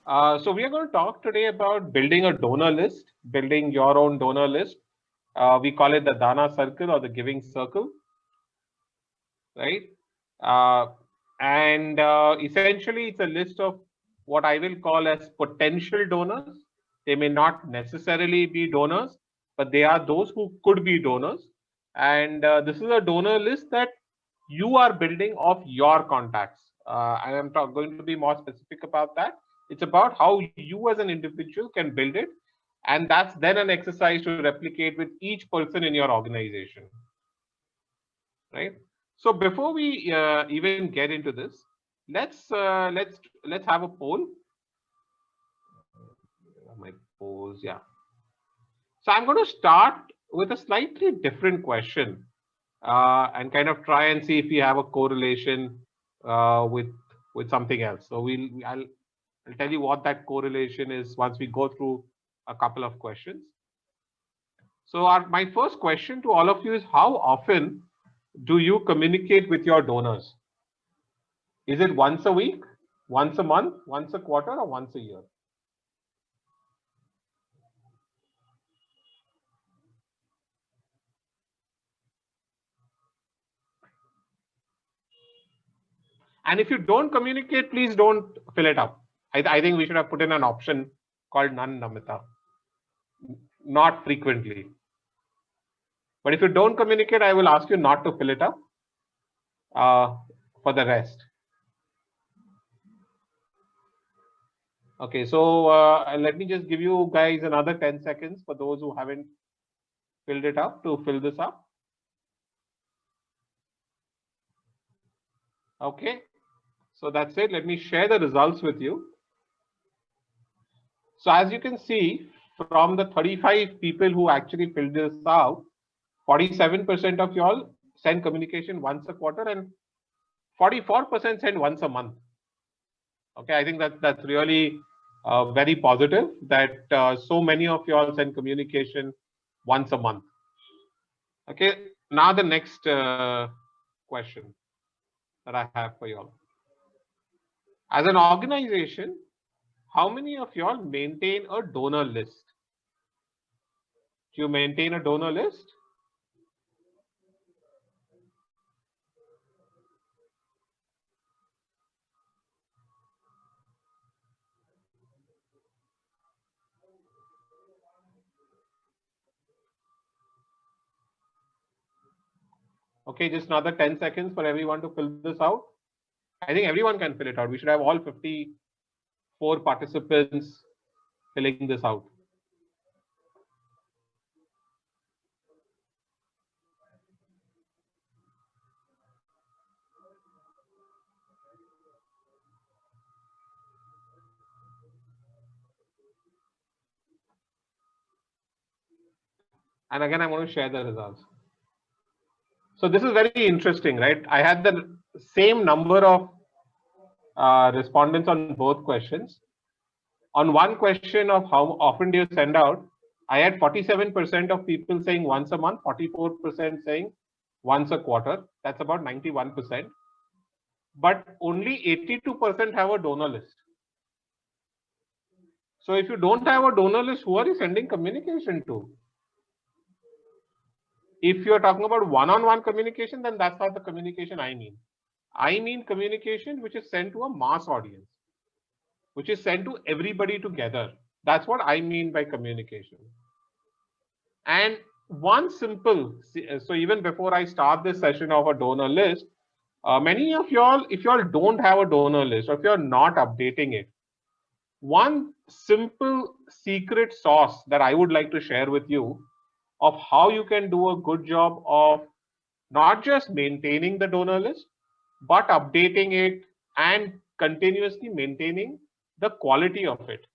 So we are going to talk today about building a donor list, building your own donor list. We call it the Dana circle or the giving circle, right? Uh, and essentially, it's a list of what I will call as potential donors. They may not necessarily be donors, but they are those who could be donors. And this is a donor list that you are building of your contacts. I am going to be more specific about that. It's about how you as an individual can build it. And that's then an exercise to replicate with each person in your organization, right? So before we even get into this, let's have a poll. My polls, yeah. So I'm going to start with a slightly different question, and kind of try and see if we have a correlation with something else. So I'll tell you what that correlation is once we go through a couple of questions. So my first question to all of you is, how often do you communicate with your donors? Is it once a week, once a month, once a quarter, or once a year? And if you don't communicate, please don't fill it up. I think we should have put in an option called none namita, not frequently. But if you don't communicate, I will ask you not to fill it up uh, for the rest. Okay, so let me just give you guys another 10 seconds for those who haven't filled it up to fill this up. Okay, so that's it. Let me share the results with you. So as you can see, from the 35 people who actually filled this out, 47% of y'all send communication once a quarter and 44% send once a month. Okay, I think that's really very positive that so many of y'all send communication once a month. Okay, now the next question that I have for y'all. As an organization, how many of y'all maintain a donor list? Do you maintain a donor list? Okay, just another 10 seconds for everyone to fill this out. I think everyone can fill it out. We should have all 54 participants filling this out. And again, I'm going to share the results. So this is very interesting, right? I had the same number of respondents on both questions. On one question of how often do you send out, I had 47% of people saying once a month, 44% saying once a quarter. That's about 91%. But only 82% have a donor list. So if you don't have a donor list, who are you sending communication to? If you're talking about one-on-one communication, then that's not the communication I mean. I mean communication which is sent to a mass audience, which is sent to everybody together. That's what I mean by communication. And one simple, so even before I start this session of a donor list, many of y'all, if y'all don't have a donor list or if you're not updating it, one simple secret sauce that I would like to share with you of how you can do a good job of not just maintaining the donor list, but updating it and continuously maintaining the quality of it,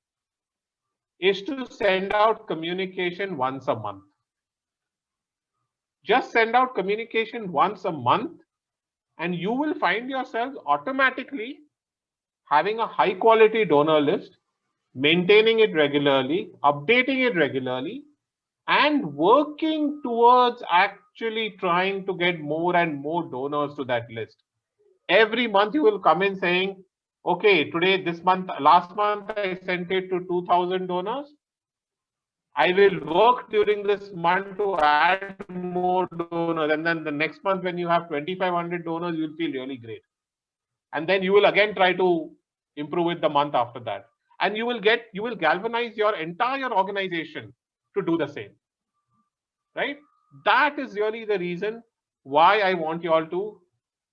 is to send out communication once a month. Just send out communication once a month, and you will find yourself automatically having a high quality donor list, maintaining it regularly, updating it regularly, and working towards actually trying to get more and more donors to that list. Every month you will come in saying, okay, today, this month, last month, I sent it to 2,000 donors. I will work during this month to add more donors. And then the next month, when you have 2,500 donors, you'll feel really great. And then you will again try to improve it the month after that. And you will galvanize your entire organization to do the same, right? That is really the reason why I want you all to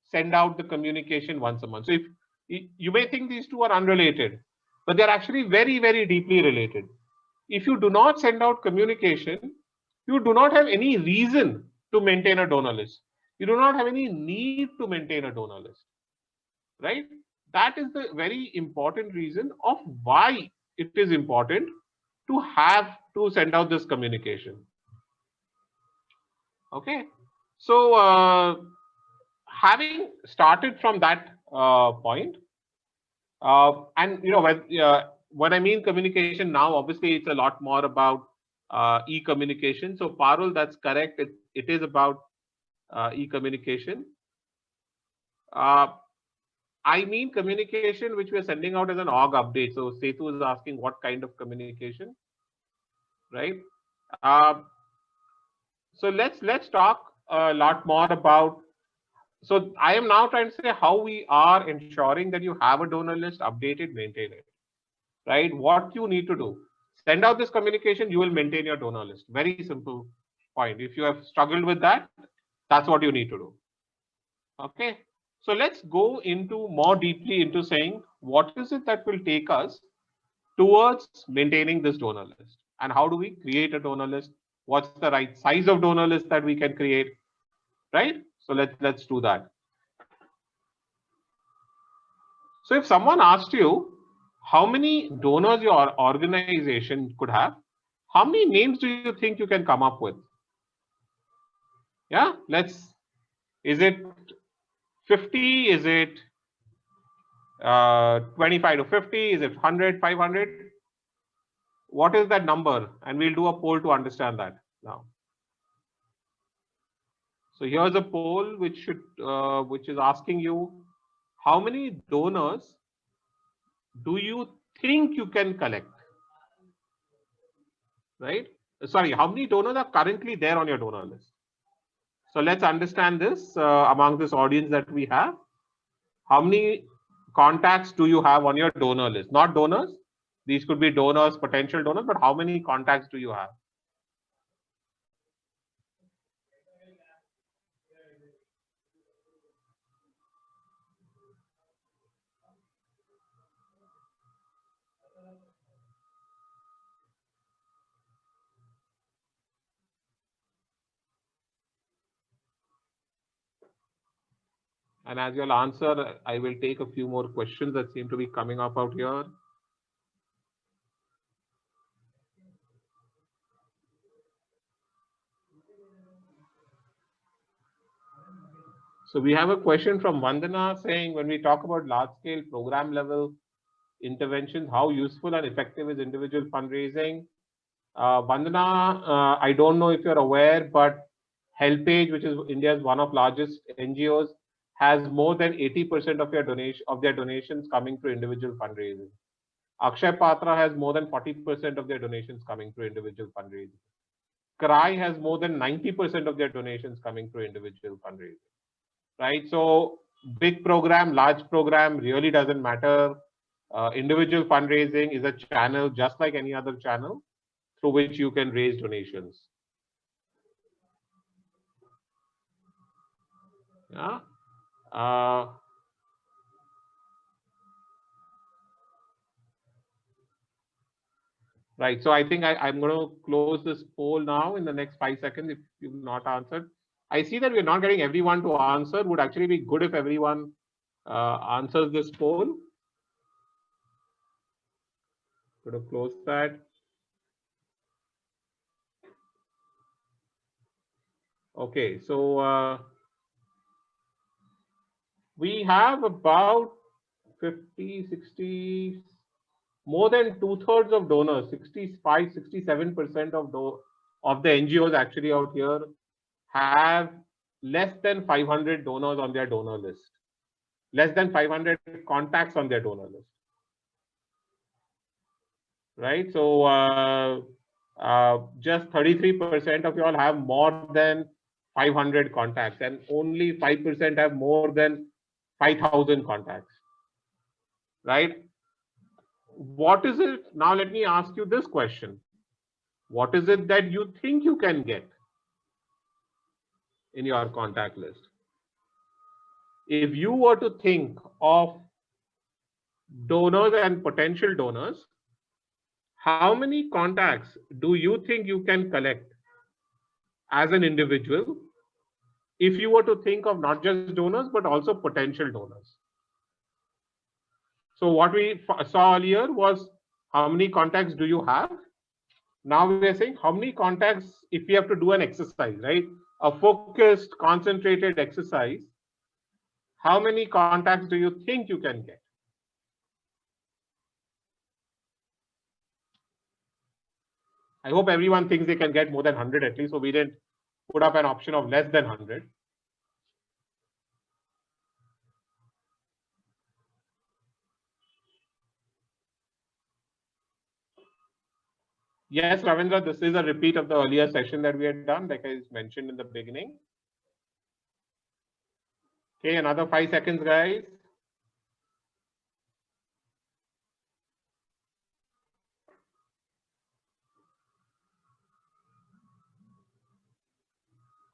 send out the communication once a month. So if you may think these two are unrelated, but they're actually very, very deeply related. If you do not send out communication, you do not have any reason to maintain a donor list. You do not have any need to maintain a donor list, right? That is the very important reason of why it is important to have to send out this communication. Okay, so having started from that point, and when I mean communication now, obviously it's a lot more about e-communication. So Parul, that's correct. It is about e-communication. I mean communication which we are sending out as an org update. So Setu is asking what kind of communication, right? So let's talk a lot more about. So I am now trying to say how we are ensuring that you have a donor list, update it, maintain it, right? What you need to do, send out this communication, you will maintain your donor list. Very simple point. If you have struggled with that, that's what you need to do. Okay. So let's go into more deeply into saying what is it that will take us towards maintaining this donor list, and how do we create a donor list? What's the right size of donor list that we can create, right? So let's do that. So if someone asked you how many donors your organization could have, how many names do you think you can come up with? Yeah, is it 50? Is it 25 to 50? Is it 100, 500? What is that number? And we'll do a poll to understand that now. So here's a poll which is asking you, how many donors do you think you can collect? Right? Sorry, how many donors are currently there on your donor list? So let's understand this among this audience that we have. How many contacts do you have on your donor list? Not donors. These could be donors, potential donors, but how many contacts do you have? And as you'll answer, I will take a few more questions that seem to be coming up out here. So we have a question from Vandana saying, when we talk about large scale program level interventions, how useful and effective is individual fundraising? Vandana, I don't know if you're aware, but HelpAge, which is India's one of largest NGOs, has more than 80% of their donations coming through individual fundraising. Akshay Patra has more than 40% of their donations coming through individual fundraising. CRY has more than 90% of their donations coming through individual fundraising. Right? So big program, large program really doesn't matter. Individual fundraising is a channel just like any other channel through which you can raise donations. Yeah. Right. So I think I'm going to close this poll now in the next 5 seconds if you've not answered. I see that we're not getting everyone to answer. Would actually be good if everyone answers this poll. Going to close that. Okay. So we have about 50, 60, more than 2/3 of donors, 65, 67% of the NGOs actually out here have less than 500 donors on their donor list. less than 500 contacts on their donor list. Right? So just 33% of you all have more than 500 contacts, and only 5% have more than 5,000 contacts. Right? What is it? Now let me ask you this question. What is it that you think you can get in your contact list? If you were to think of donors and potential donors, how many contacts do you think you can collect as an individual if you were to think of not just donors but also potential donors? So what we saw earlier was how many contacts do you have? Now we are saying how many contacts, if we have to do an exercise, right? A focused, concentrated exercise, how many contacts do you think you can get? I hope everyone thinks they can get more than 100 at least, so we didn't put up an option of less than 100. Yes, Ravindra, this is a repeat of the earlier session that we had done, like I mentioned in the beginning. Okay, another 5 seconds, guys.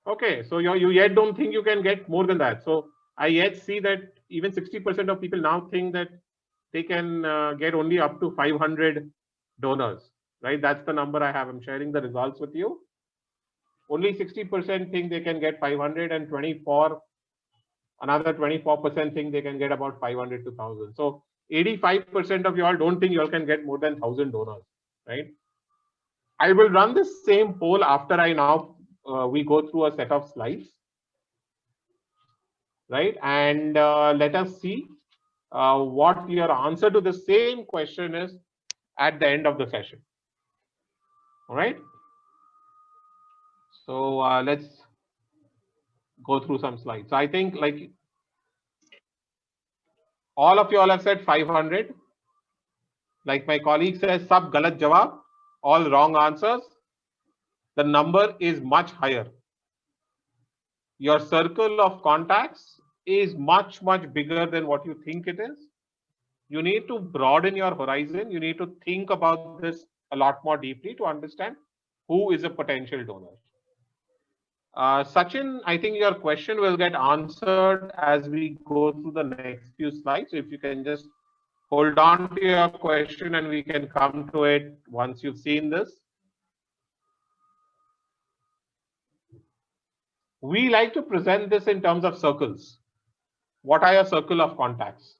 Okay, so you yet don't think you can get more than that. So I yet see that even 60% of people now think that they can get only up to 500 donors, right? That's the number I have. I'm sharing the results with you. Only 60% think they can get 500, and another 24% think they can get about 500 to 1,000. So 85% of you all don't think you all can get more than 1,000 donors, right? I will run the same poll after I now we go through a set of slides, right? And let us see what your answer to the same question is at the end of the session. All right. So let's go through some slides. So I think like all of you all have said 500. Like my colleague says, sab galat jawab, all wrong answers. The number is much higher. Your circle of contacts is much, much bigger than what you think it is. You need to broaden your horizon. You need to think about this a lot more deeply to understand who is a potential donor. Sachin, I think your question will get answered as we go through the next few slides. So if you can just hold on to your question and we can come to it once you've seen this. We like to present this in terms of circles. What are your circle of contacts?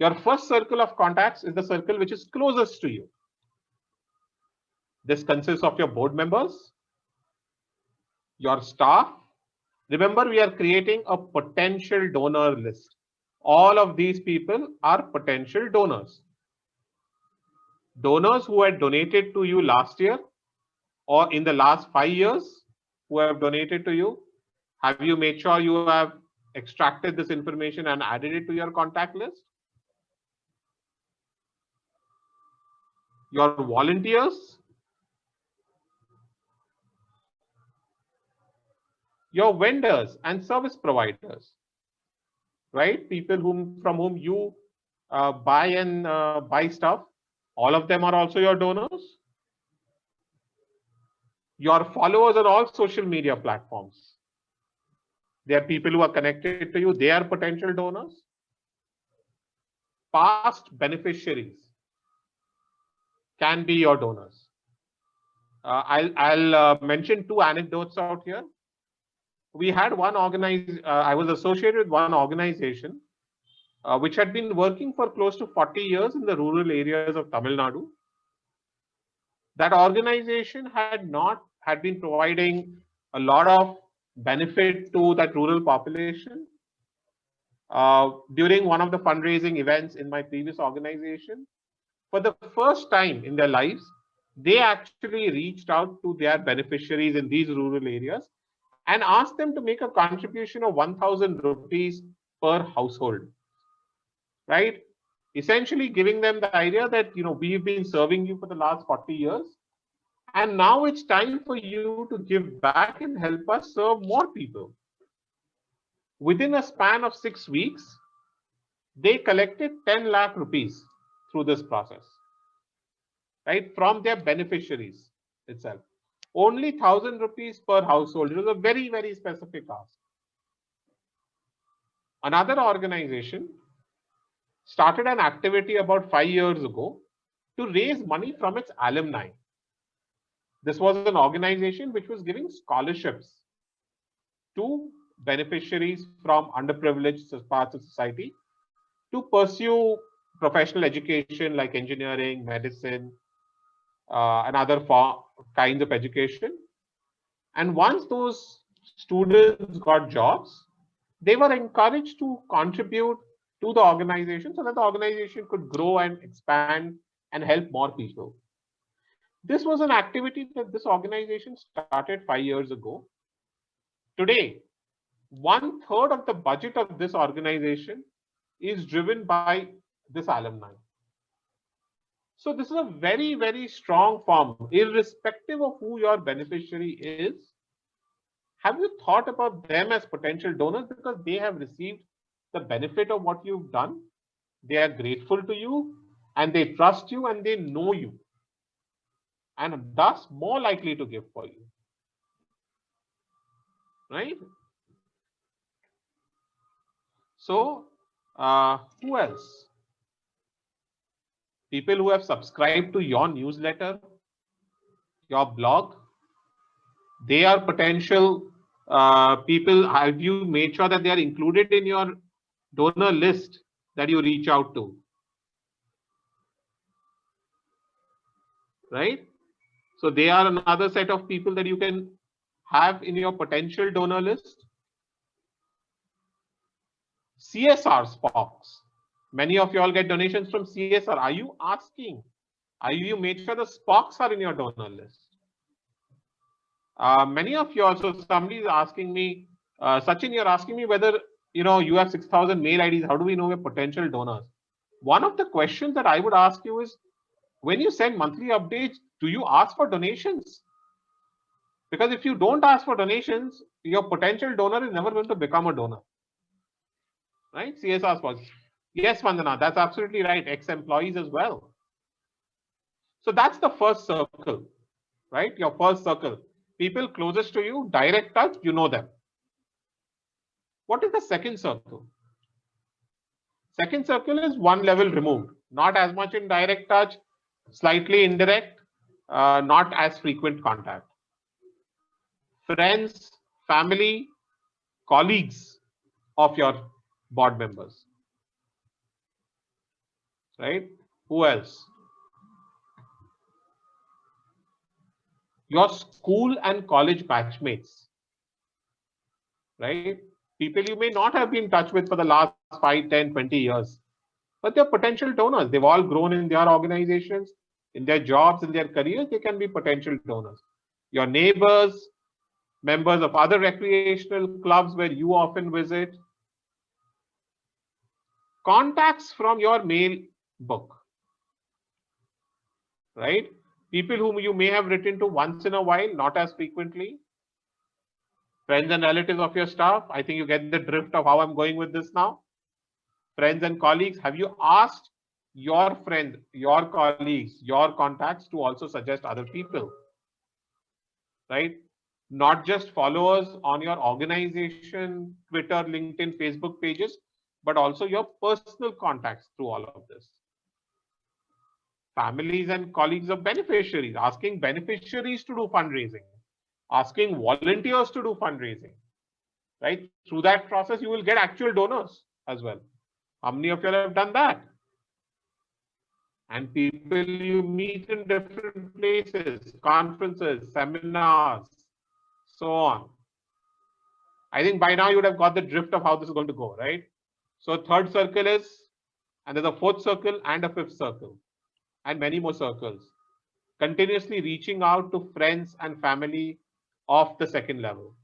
Your first circle of contacts is the circle which is closest to you. This consists of your board members, your staff. Remember, we are creating a potential donor list. All of these people are potential donors. Donors who had donated to you last year or in the last 5 years who have donated to you. Have you made sure you have extracted this information and added it to your contact list? Your volunteers, your vendors and service providers, right? People from whom you buy stuff. All of them are also your donors. Your followers on all social media platforms. They are people who are connected to you. They are potential donors. Past beneficiaries can be your donors. I'll mention 2 anecdotes out here. We had one I was associated with one organization which had been working for close to 40 years in the rural areas of Tamil Nadu. That organization had been providing a lot of benefit to that rural population. During one of the fundraising events in my previous organization, for the first time in their lives, they actually reached out to their beneficiaries in these rural areas and asked them to make a contribution of 1,000 rupees per household, right? Essentially giving them the idea that, we've been serving you for the last 40 years, and now it's time for you to give back and help us serve more people. Within a span of 6 weeks, they collected 10 lakh rupees through this process, right, from their beneficiaries itself. Only 1,000 rupees per household. It was a very, very specific ask. Another organization started an activity about 5 years ago to raise money from its alumni. This was an organization which was giving scholarships to beneficiaries from underprivileged parts of society to pursue professional education like engineering, medicine, and other kinds of education. And once those students got jobs, they were encouraged to contribute to the organization so that the organization could grow and expand and help more people. This was an activity that this organization started 5 years ago. Today, 1/3 of the budget of this organization is driven by this alumni. So this is a very, very strong form, irrespective of who your beneficiary is. Have you thought about them as potential donors because they have received the benefit of what you've done? They are grateful to you and they trust you and they know you, and thus more likely to give for you, right? So who else? People who have subscribed to your newsletter, your blog, they are potential people. Have you made sure that they are included in your donor list that you reach out to? Right? So they are another set of people that you can have in your potential donor list. CSR Spocks. Many of you all get donations from CSR. Are you asking? Are you made sure the Spocks are in your donor list? Many of you also, somebody is asking me, Sachin, you're asking me whether, you have 6,000 mail IDs. How do we know we're potential donors? One of the questions that I would ask you is, when you send monthly updates, do you ask for donations? Because if you don't ask for donations, your potential donor is never going to become a donor. Right? CSR Spocks. Yes, Vandana, that's absolutely right. Ex-employees as well. So that's the first circle, right? Your first circle. People closest to you, direct touch, you know them. What is the second circle? Second circle is one level removed, not as much in direct touch, slightly indirect, not as frequent contact. Friends, family, colleagues of your board members, right? Who else? Your school and college batchmates, right? People you may not have been in touch with for the last 5, 10, 20 years, but they're potential donors. They've all grown in their organizations, in their jobs, in their careers. They can be potential donors. Your neighbors, members of other recreational clubs where you often visit, contacts from your mail book, right? People whom you may have written to once in a while, not as frequently. Friends and relatives of your staff. I think you get the drift of how I'm going with this now. Friends and colleagues, have you asked your friends, your colleagues, your contacts to also suggest other people, right? Not just followers on your organization, Twitter, LinkedIn, Facebook pages, but also your personal contacts through all of this. Families and colleagues of beneficiaries, asking beneficiaries to do fundraising, asking volunteers to do fundraising, right? Through that process, you will get actual donors as well. How many of you have done that? And people you meet in different places, conferences, seminars, so on. I think by now you would have got the drift of how this is going to go, right? So third circle is, and there's a fourth circle and a fifth circle, and many more circles. Continuously reaching out to friends and family of the second level,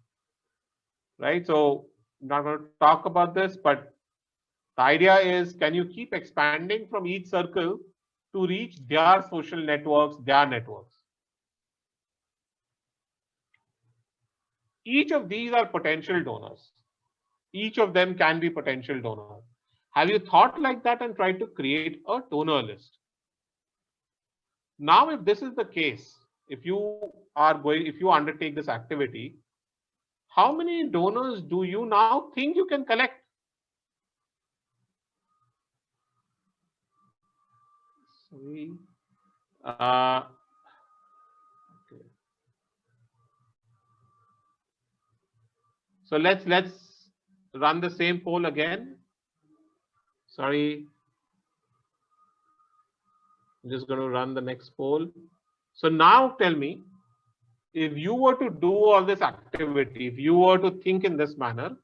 right? So I'm not going to talk about this, but The idea is, can you keep expanding from each circle to reach their social networks, their networks? Each of these are potential donors. Each of them can be potential donor. Have you thought like that and tried to create a donor list? Now, if this is the case, if you undertake this activity, how many donors do you now think you can collect? Sorry. Okay. So let's run the same poll again. Sorry. I'm just going to run the next poll. So now tell me, if you were to do all this activity, if you were to think in this manner,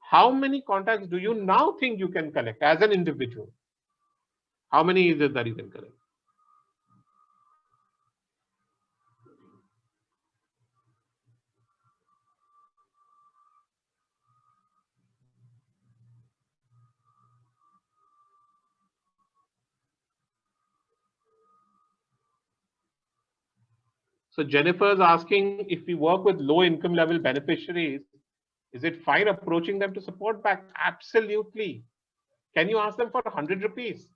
how many contacts do you now think you can collect as an individual? How many is it that you can collect? So Jennifer's asking, if we work with low income level beneficiaries, is it fine approaching them to support back? Absolutely. Can you ask them for 100 rupees?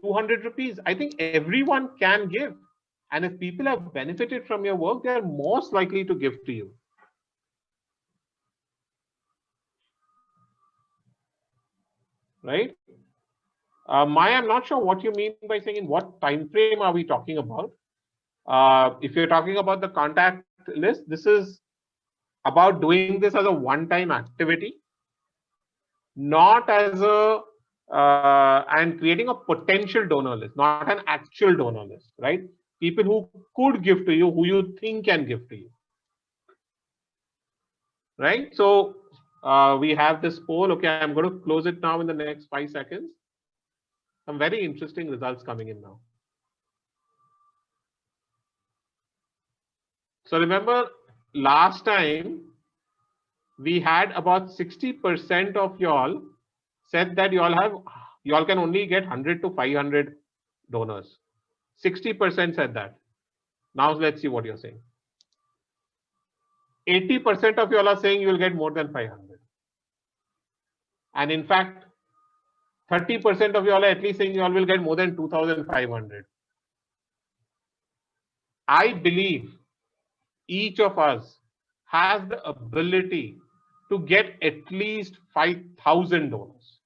200 rupees? I think everyone can give. And if people have benefited from your work, they are most likely to give to you. Right? Maya, I'm not sure what you mean by saying in what time frame are we talking about. If you're talking about the contact list, this is about doing this as a one-time activity, not as a and creating a potential donor list, not an actual donor list, right? People who could give to you, who you think can give to you, right? So we have this poll. Okay, I'm going to close it now in the next 5 seconds. Some very interesting results coming in now. So remember, last time we had about 60% of y'all said that y'all can only get 100 to 500 donors. 60% said that. Now let's see what you're saying. 80% of y'all are saying you will get more than 500. And in fact, 30% of y'all are at least saying y'all will get more than 2,500. I believe each of us has the ability to get at least 5,000 donors.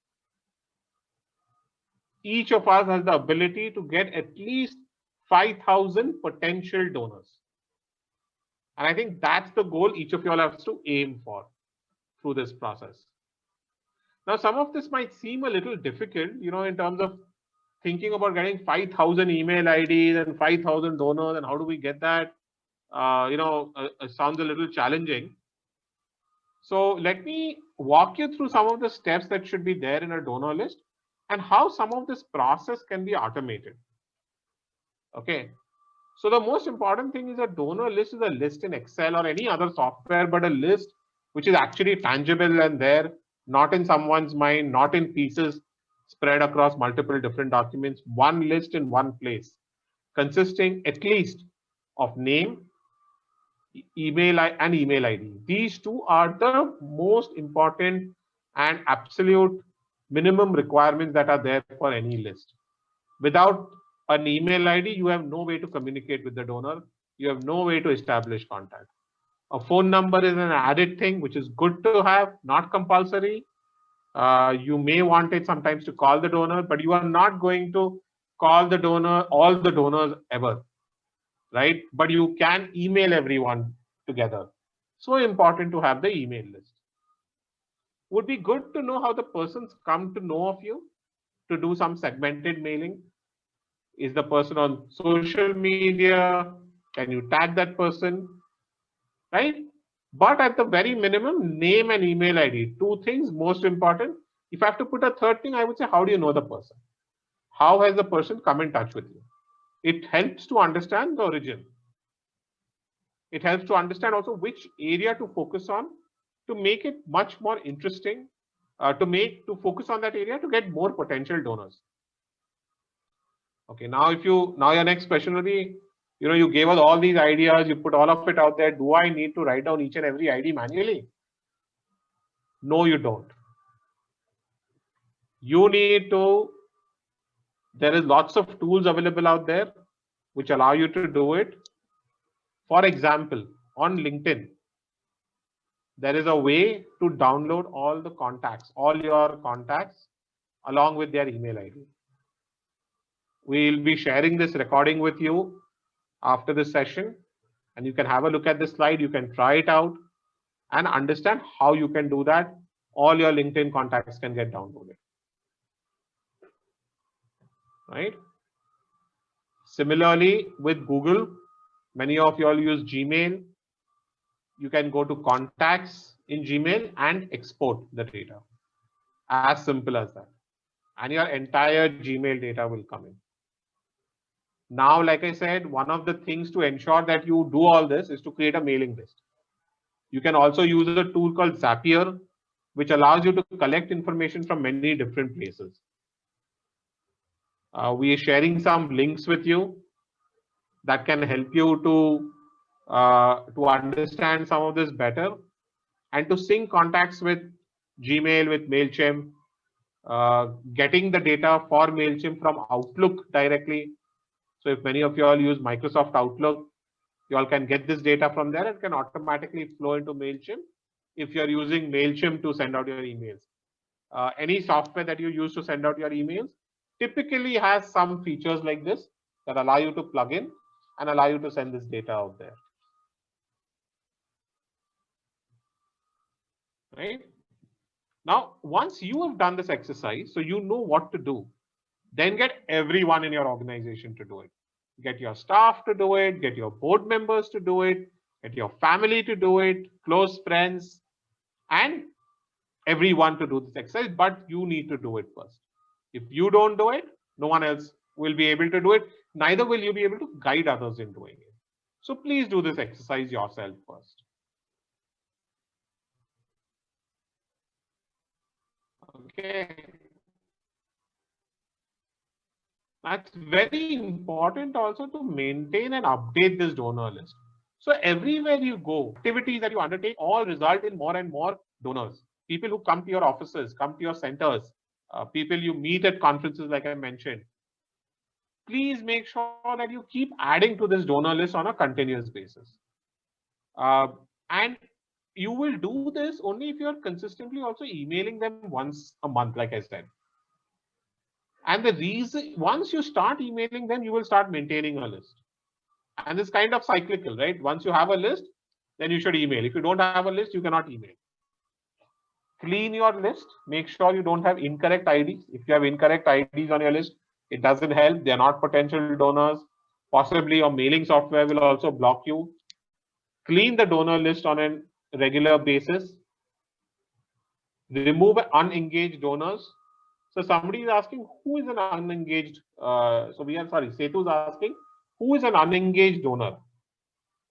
Each of us has the ability to get at least 5,000 potential donors. And I think that's the goal each of y'all has to aim for through this process. Now, some of this might seem a little difficult, in terms of thinking about getting 5,000 email IDs and 5,000 donors, and how do we get that? It sounds a little challenging. So let me walk you through some of the steps that should be there in a donor list and how some of this process can be automated. Okay. So the most important thing is a donor list is a list in Excel or any other software, but a list which is actually tangible and there, not in someone's mind, not in pieces spread across multiple different documents, one list in one place, consisting at least of name, email and email ID. These two are the most important and absolute minimum requirements that are there for any list. Without an email ID, you have no way to communicate with the donor. You have no way to establish contact. A phone number is an added thing, which is good to have, not compulsory. You may want it sometimes to call the donor, but you are not going to call the donor, all the donors ever, right? But you can email everyone together. So important to have the email list. Would be good to know how the persons come to know of you, to do some segmented mailing. Is the person on social media? Can you tag that person? Right? But at the very minimum, name and email ID. Two things most important. If I have to put a third thing, I would say, how do you know the person? How has the person come in touch with you? It helps to understand the origin. It helps to understand also which area to focus on to make it much more interesting to focus on that area to get more potential donors. Okay, now your next question will be, you gave us all these ideas, you put all of it out there. Do I need to write down each and every ID manually? No, you don't. You need to, there is lots of tools available out there which allow you to do it. For example, on LinkedIn, there is a way to download all your contacts along with their email ID. We'll be sharing this recording with you after this session, and you can have a look at this slide. You can try it out and understand how you can do that. All your LinkedIn contacts can get downloaded. Right? Similarly, with Google, many of you all use Gmail. You can go to contacts in Gmail and export the data. As simple as that. And your entire Gmail data will come in. Now, like I said, one of the things to ensure that you do all this is to create a mailing list. You can also use a tool called Zapier, which allows you to collect information from many different places. We are sharing some links with you that can help you to understand some of this better and to sync contacts with Gmail, with MailChimp, getting the data for MailChimp from Outlook directly. So if many of you all use Microsoft Outlook, you all can get this data from there and can automatically flow into MailChimp if you're using MailChimp to send out your emails. Any software that you use to send out your emails typically has some features like this that allow you to plug in and allow you to send this data out there. Right? Now, once you have done this exercise, so you know what to do, then get everyone in your organization to do it. Get your staff to do it, get your board members to do it, get your family to do it, close friends, and everyone to do this exercise, but you need to do it first. If you don't do it, no one else will be able to do it. Neither will you be able to guide others in doing it. So please do this exercise yourself first. Okay. That's very important also to maintain and update this donor list. So everywhere you go, activities that you undertake all result in more and more donors. People who come to your offices, come to your centers, people you meet at conferences like I mentioned. Please make sure that you keep adding to this donor list on a continuous basis. And you will do this only if you're consistently also emailing them once a month, like I said. And the reason, once you start emailing them, you will start maintaining a list. And it's kind of cyclical, right? Once you have a list, then you should email. If you don't have a list, you cannot email. Clean your list. Make sure you don't have incorrect IDs. If you have incorrect IDs on your list, it doesn't help. They're not potential donors. Possibly your mailing software will also block you. Clean the donor list on a regular basis. Remove unengaged donors. So somebody is asking, who is an unengaged? Setu is asking, who is an unengaged donor?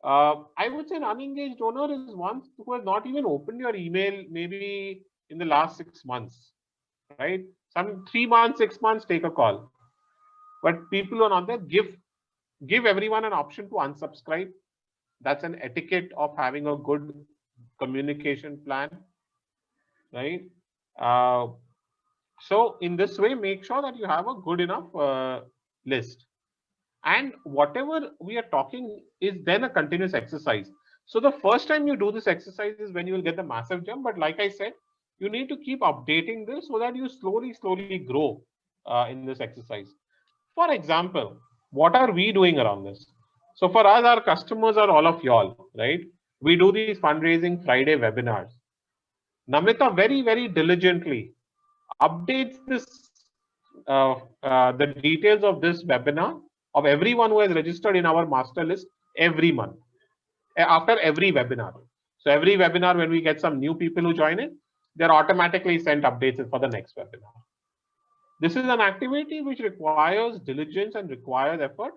I would say an unengaged donor is one who has not even opened your email maybe in the last 6 months, right? Some 3 months, 6 months, take a call. But people who are not there, give everyone an option to unsubscribe. That's an etiquette of having a good communication plan, right? So in this way, make sure that you have a good enough list. And whatever we are talking is then a continuous exercise. So the first time you do this exercise is when you will get the massive jump. But like I said, you need to keep updating this so that you slowly grow in this exercise. For example, what are we doing around this? So for us, our customers are all of y'all, right? We do these fundraising Friday webinars. Namita very diligently updates this the details of this webinar of everyone who has registered in our master list every month, after every webinar. So every webinar, when we get some new people who join in, they're automatically sent updates for the next webinar. This is an activity which requires diligence and requires effort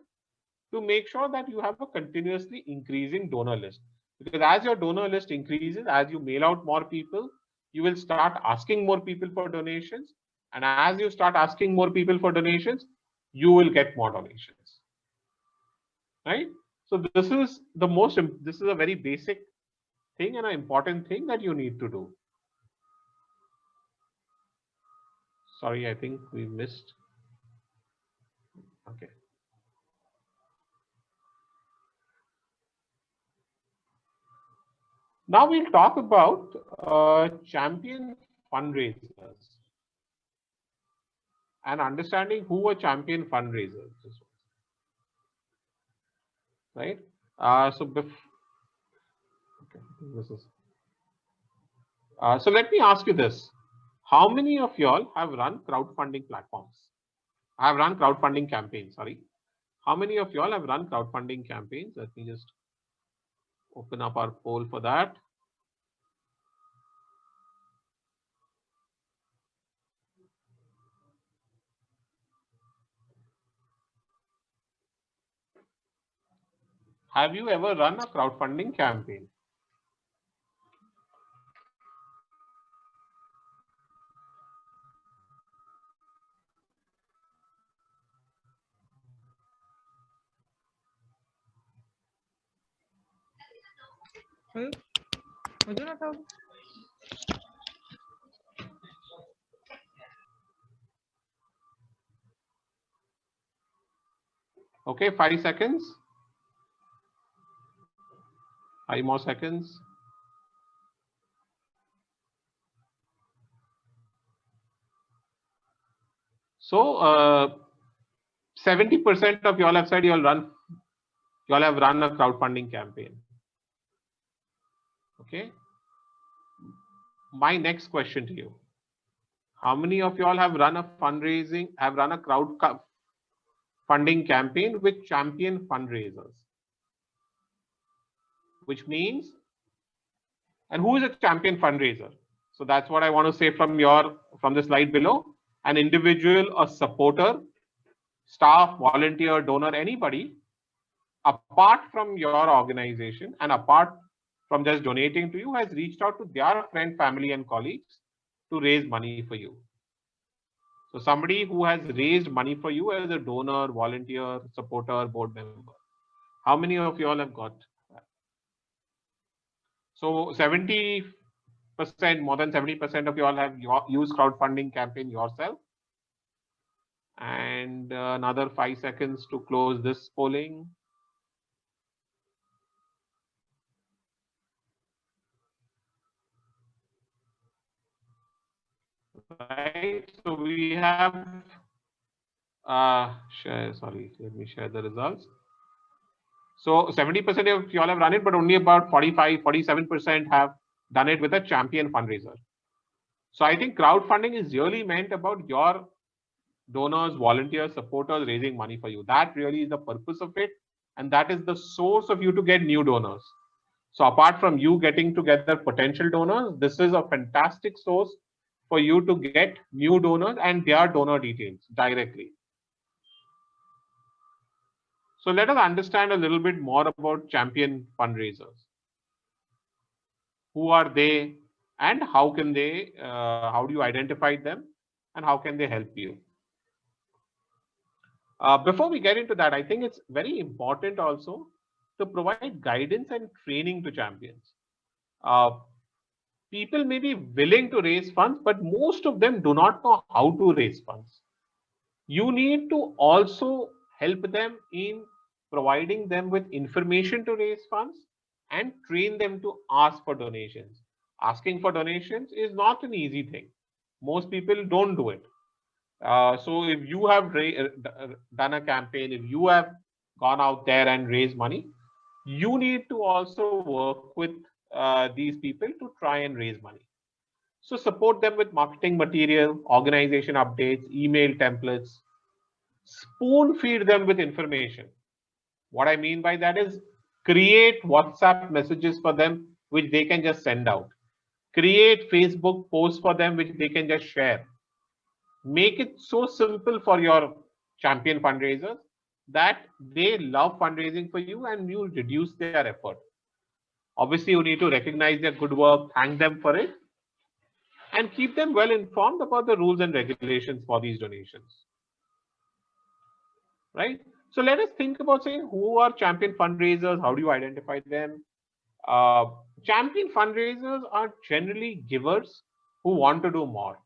to make sure that you have a continuously increasing donor list. Because as your donor list increases, as you mail out more people, you will start asking more people for donations. And as you start asking more people for donations, you will get more donations, right? So this is a very basic thing and an important thing that you need to do. Sorry, I think we missed. Okay. Now we'll talk about champion fundraisers and understanding who a champion fundraiser is, right? So let me ask you this: how many of y'all have run crowdfunding platforms? I have run crowdfunding campaigns. Sorry, how many of y'all have run crowdfunding campaigns? Let me just open up our poll for that. Have you ever run a crowdfunding campaign? Okay, 5 seconds. 5 more seconds. So 70% of y'all have said y'all have run a crowdfunding campaign. Okay. My next question to you: how many of y'all have run a crowdfunding campaign with Champion Fundraisers? Which means, and who is a Champion Fundraiser? So that's what I want to say from the slide below. An individual, a supporter, staff, volunteer, donor, anybody, apart from your organization and apart from just donating to you, has reached out to their friend, family, and colleagues to raise money for you. So somebody who has raised money for you as a donor, volunteer, supporter, board member. How many of you all have got that? So 70%, more than 70% of you all have used crowdfunding campaign yourself. And another 5 seconds to close this polling. Right, so we have let me share the results. So 70% of you all have run it, but only about 47% have done it with a Champion Fundraiser. So I think crowdfunding is really meant about your donors, volunteers, supporters raising money for you. That really is the purpose of it, and that is the source of you to get new donors. So apart from you getting together potential donors, this is a fantastic source for you to get new donors and their donor details directly. So let us understand a little bit more about Champion Fundraisers. Who are they, and how can they? How do you identify them, and how can they help you? Before we get into that, I think it's very important also to provide guidance and training to champions. People may be willing to raise funds, but most of them do not know how to raise funds. You need to also help them in providing them with information to raise funds and train them to ask for donations. Asking for donations is not an easy thing. Most people don't do it. So if you have done a campaign, if you have gone out there and raised money, you need to also work with these people to try and raise money. So support them with marketing material, organization updates, email templates, spoon feed them with information. What I mean by that is create WhatsApp messages for them, which they can just send out. Create Facebook posts for them, which they can just share. Make it so simple for your champion fundraisers that they love fundraising for you and you reduce their effort. Obviously, you need to recognize their good work, thank them for it, and keep them well informed about the rules and regulations for these donations. Right? So let us think about saying who are champion fundraisers, how do you identify them? Champion fundraisers are generally givers who want to do more.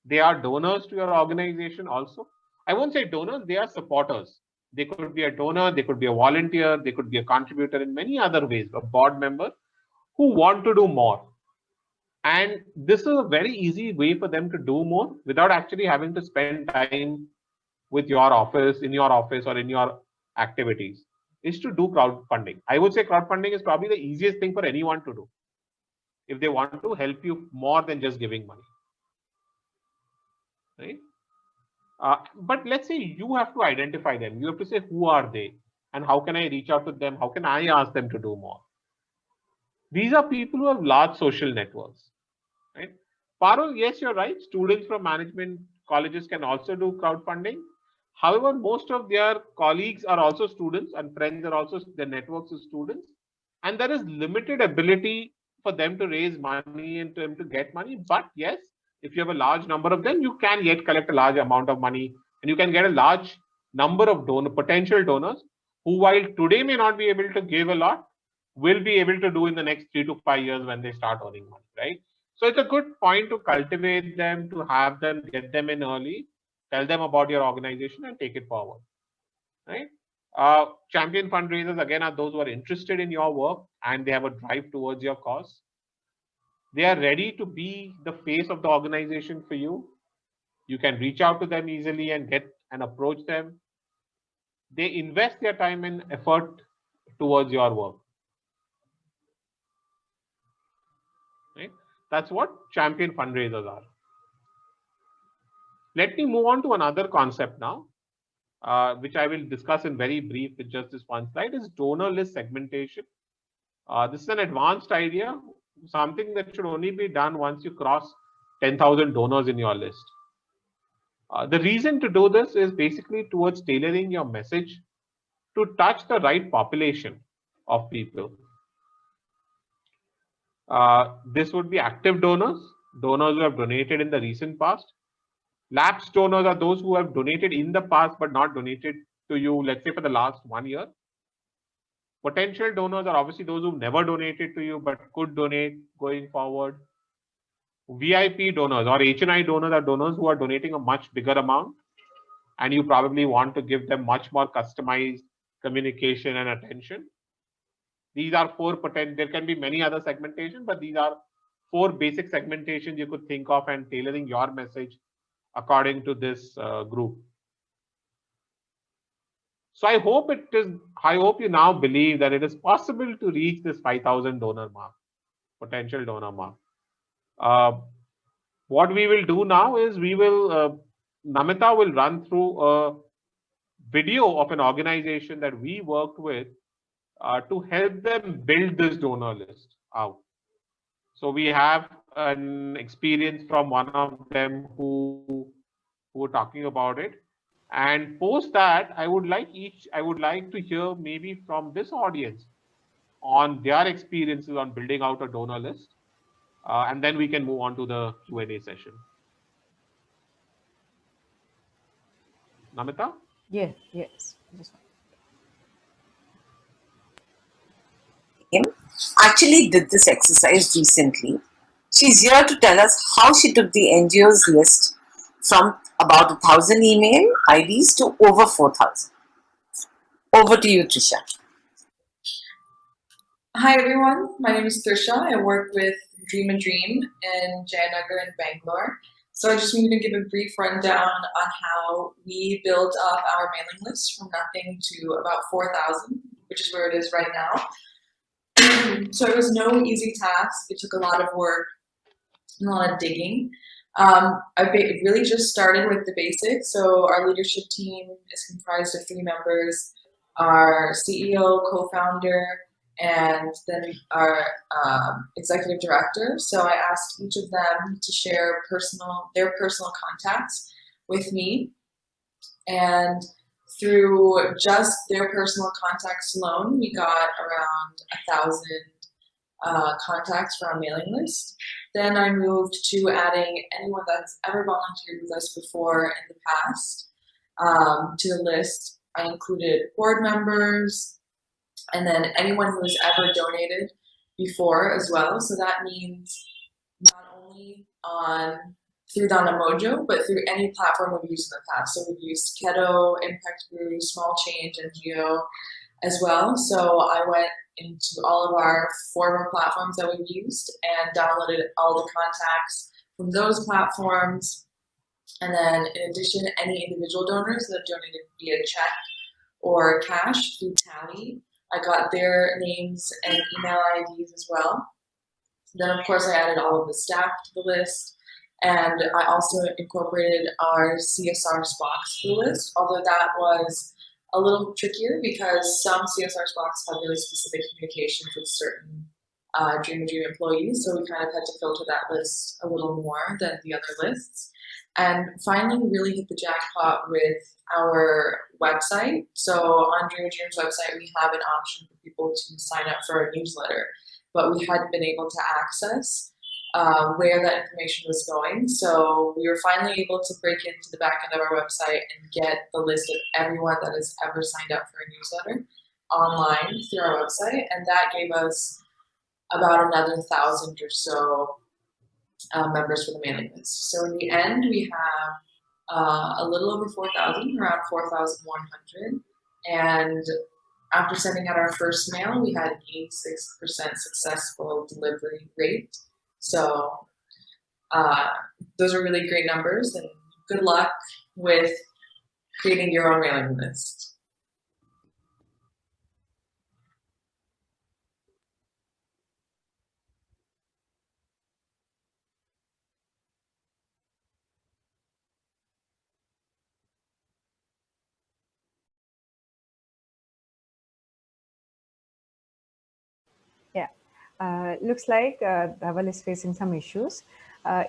They are donors to your organization also. I won't say donors, they are supporters. They could be a donor, they could be a volunteer, they could be a contributor in many other ways, a board member who want to do more. And this is a very easy way for them to do more without actually having to spend time with your office, in your office, or in your activities, is to do crowdfunding. I would say crowdfunding is probably the easiest thing for anyone to do if they want to help you more than just giving money. Right? But let's say you have to identify them. You have to say, who are they? And how can I reach out to them? How can I ask them to do more? These are people who have large social networks. Right? Parul, yes, you're right. Students from management colleges can also do crowdfunding. However, most of their colleagues are also students and friends are also their networks of students. And there is limited ability for them to raise money and to get money. But yes, if you have a large number of them, you can yet collect a large amount of money and you can get a large number of potential donors who, while today may not be able to give a lot, will be able to do in the next 3 to 5 years when they start earning money, right? So it's a good point to cultivate them, to have them, get them in early, tell them about your organization and take it forward, right? Champion fundraisers, again, are those who are interested in your work and they have a drive towards your cause. They are ready to be the face of the organization for you. You can reach out to them easily and get and approach them. They invest their time and effort towards your work. Right? That's what champion fundraisers are. Let me move on to another concept now, which I will discuss in very brief with just this one slide, is donor list segmentation. This is an advanced idea, something that should only be done once you cross 10,000 donors in your list. The reason to do this is basically towards tailoring your message to touch the right population of people. This would be active donors, donors who have donated in the recent past. Lapsed donors are those who have donated in the past but not donated to you, let's say, for the last 1 year. Potential donors are obviously those who never donated to you but could donate going forward. VIP donors or HNI donors are donors who are donating a much bigger amount and you probably want to give them much more customized communication and attention. These are 4 potential. There can be many other segmentation, but these are 4 basic segmentations you could think of and tailoring your message according to this group. So I hope you now believe that it is possible to reach this 5,000 donor mark, potential donor mark. What we will do now is Namita will run through a video of an organization that we worked with to help them build this donor list out. So we have an experience from one of them who were talking about it. And post that, I would like to hear maybe from this audience on their experiences on building out a donor list. And then we can move on to the Q&A session. Namita? Yes. Actually did this exercise recently. She's here to tell us how she took the NGO's list from about 1,000 email IDs to over 4,000. Over to you, Trisha. Hi everyone, my name is Trisha. I work with Dream a Dream in Jayanagar in Bangalore. So I just wanted to give a brief rundown on how we built up our mailing list from nothing to about 4,000, which is where it is right now. So it was no easy task. It took a lot of work and a lot of digging. I really just started with the basics. So our leadership team is comprised of 3 members, our CEO, co-founder, and then our executive director. So I asked each of them to share their personal contacts with me. And through just their personal contacts alone, we got around 1,000 contacts for our mailing list. Then I moved to adding anyone that's ever volunteered with us before in the past to the list. I included board members and then anyone who has ever donated before as well. So that means not only through DanaMojo, but through any platform we've used in the past. So we've used Keto, Impact Guru, Small Change, NGO as well. So I went into all of our former platforms that we've used and downloaded all the contacts from those platforms. And then in addition, any individual donors that have donated via check or cash through Tally, I got their names and email IDs as well. Then of course I added all of the staff to the list, and I also incorporated our CSR Spox to the list, although that was a little trickier because some CSR Spox have really specific communications with certain Dream employees, so we kind of had to filter that list a little more than the other lists. And finally, we really hit the jackpot with our website. So on Dream's website, we have an option for people to sign up for a newsletter, but we hadn't been able to access where that information was going. So we were finally able to break into the back end of our website and get the list of everyone that has ever signed up for a newsletter online through our website. And that gave us about another 1,000 or so members for the mailing list. So in the end, we have a little over 4,000, around 4,100. And after sending out our first mail, we had an 86% successful delivery rate. So those are really great numbers, and good luck with creating your own mailing list. Looks like Dhaval is facing some issues.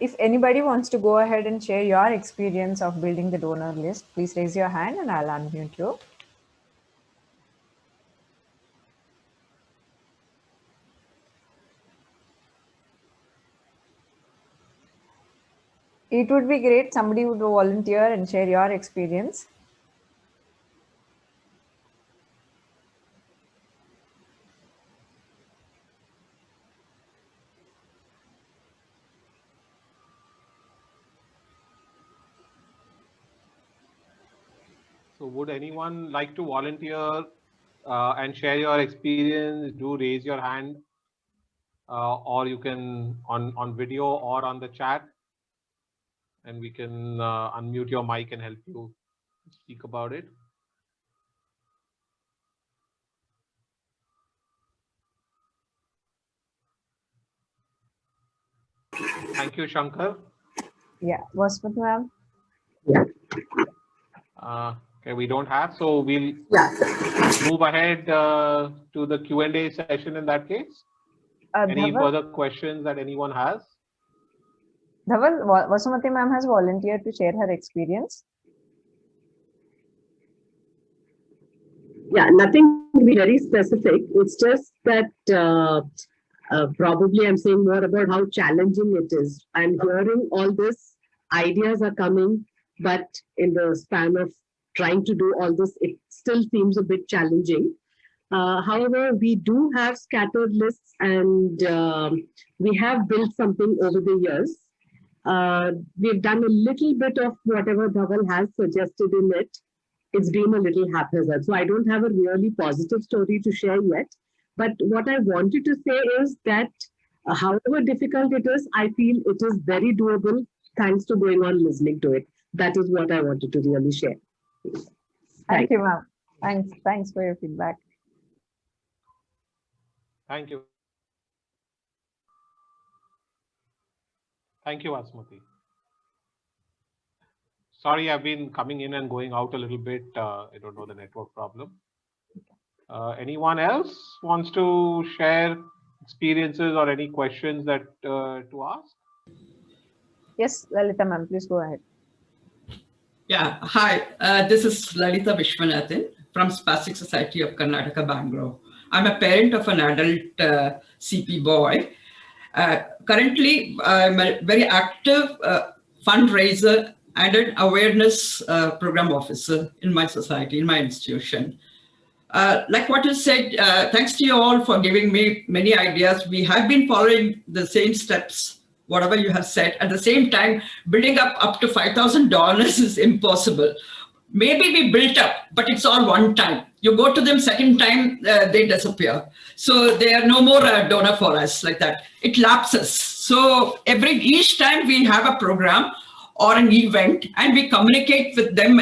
If anybody wants to go ahead and share your experience of building the donor list, please raise your hand and I'll unmute you. It would be great. Somebody would volunteer and share your experience. So would anyone like to volunteer and share your experience? Do raise your hand, or you can on video or on the chat, and we can unmute your mic and help you speak about it. Thank you, Shankar. Yeah, Vasmati ma'am. Okay, we don't have, so we'll move ahead to the Q&A session in that case. Any Dhaval, further questions that anyone has? Dhaval, Vasmati ma'am has volunteered to share her experience. Yeah, nothing very specific. It's just that probably I'm saying more about how challenging it is. I'm hearing all this, ideas are coming, but in the span of trying to do all this, it still seems a bit challenging. However, we do have scattered lists, and we have built something over the years. We've done a little bit of whatever Dhaval has suggested in it. It's been a little haphazard. So I don't have a really positive story to share yet. But what I wanted to say is that however difficult it is, I feel it is very doable thanks to going on listening to it. That is what I wanted to really share. Thank you, ma'am. Thanks for your feedback. Thank you. Thank you, Vasmati. Sorry, I've been coming in and going out a little bit. I don't know the network problem. Anyone else wants to share experiences or any questions that to ask? Yes, Lalita ma'am, please go ahead. Yeah, hi, this is Lalita Vishwanathan from Spastic Society of Karnataka, Bangalore. I'm a parent of an adult CP boy. Currently, I'm a very active fundraiser and an awareness program officer in my society, in my institution. Like what you said, thanks to you all for giving me many ideas. We have been following the same steps, whatever you have said. At the same time, building up to 5,000 donors is impossible. Maybe we built up, but it's all one time. You go to them second time, they disappear. So they are no more a donor for us like that. It lapses. So each time we have a program or an event, and we communicate with them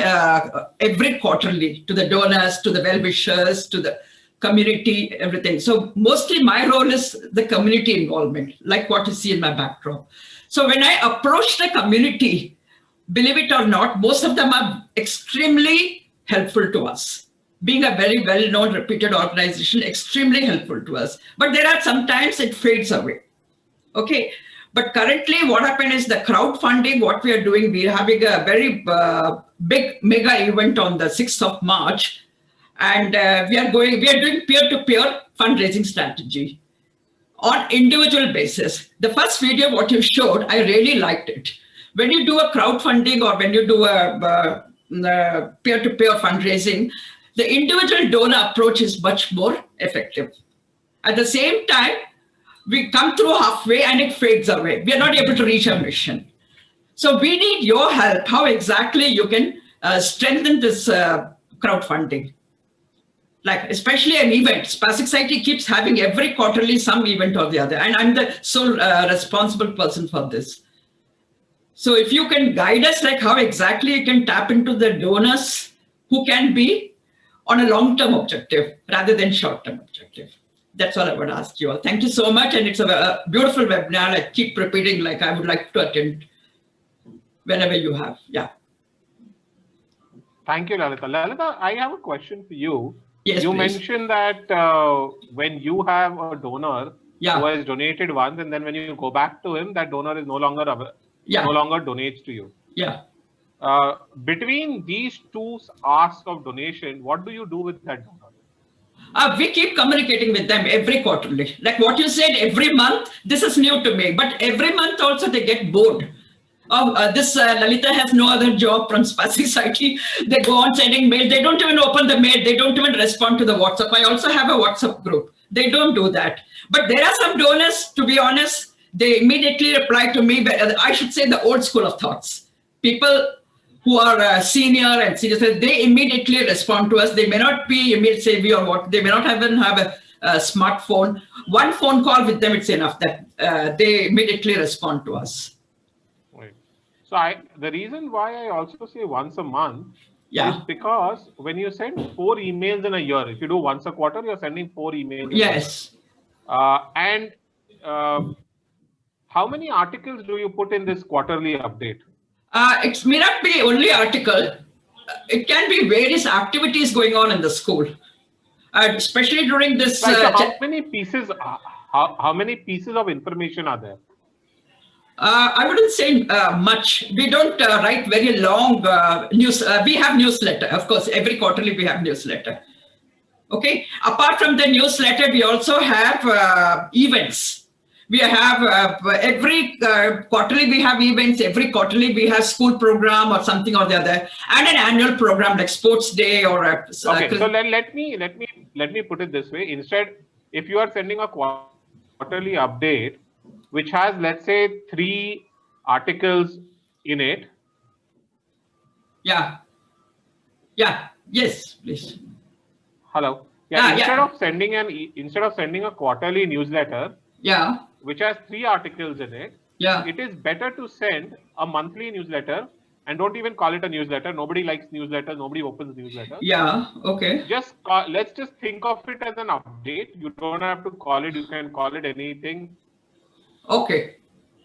every quarterly to the donors, to the well-wishers, to the community, everything. So mostly my role is the community involvement, like what you see in my backdrop. So when I approach the community, believe it or not, most of them are extremely helpful to us. Being a very well-known, reputed organization, extremely helpful to us. But there are sometimes it fades away. Okay. But currently what happened is the crowdfunding, what we are doing, we are having a very big mega event on the 6th of March. And we are doing peer-to-peer fundraising strategy on individual basis. The first video, what you showed, I really liked it. When you do a crowdfunding or when you do a peer-to-peer fundraising, the individual donor approach is much more effective. At the same time, we come through halfway and it fades away. We are not able to reach our mission. So we need your help, how exactly you can strengthen this crowdfunding. Like especially an event, Spastic Society keeps having every quarterly some event or the other. And I'm the sole responsible person for this. So if you can guide us, like how exactly you can tap into the donors who can be on a long-term objective rather than short-term objective. That's all I would ask you all. Thank you so much. And it's a beautiful webinar. I keep repeating, like I would like to attend whenever you have. Yeah. Thank you, Lalita. Lalita, I have a question for you. Yes, you please. mentioned that when you have a donor who has donated once, and then when you go back to him, that donor is no longer donates to you. Yeah. Between these two asks of donation, what do you do with that donor? We keep communicating with them every quarterly. Like what you said, every month, this is new to me, but every month also they get bored. This Lalita has no other job from Spastic Society. They go on sending mail. They don't even open the mail. They don't even respond to the WhatsApp. I also have a WhatsApp group. They don't do that. But there are some donors, to be honest, they immediately reply to me. I should say the old school of thoughts. People who are senior and senior, they immediately respond to us. They may not be immediate savvy or what. They may not even have a smartphone. One phone call with them, it's enough that they immediately respond to us. Right. So the reason why I also say once a month is because when you send 4 emails in a year, if you do once a quarter, you're sending 4 emails. Yes. How many articles do you put in this quarterly update? It may not be only article. It can be various activities going on in the school, especially during this. So how many pieces? How many pieces of information are there? I wouldn't say much. We don't write very long news. We have newsletter, of course. Every quarterly we have newsletter. Okay. Apart from the newsletter, we also have events. We have every quarterly we have events. Every quarterly we have school program or something or the other, and an annual program like sports day or. Okay, so let me put it this way. Instead, if you are sending a quarterly update, which has, let's say, 3 articles in it. Yeah. Yeah. Yes, please. Hello. Yeah. Instead of sending a quarterly newsletter. Yeah. Which has 3 articles in it. Yeah. It is better to send a monthly newsletter, and don't even call it a newsletter. Nobody likes newsletters. Nobody opens newsletters. Yeah. Okay. Let's just think of it as an update. You don't have to call it. You can call it anything. Okay.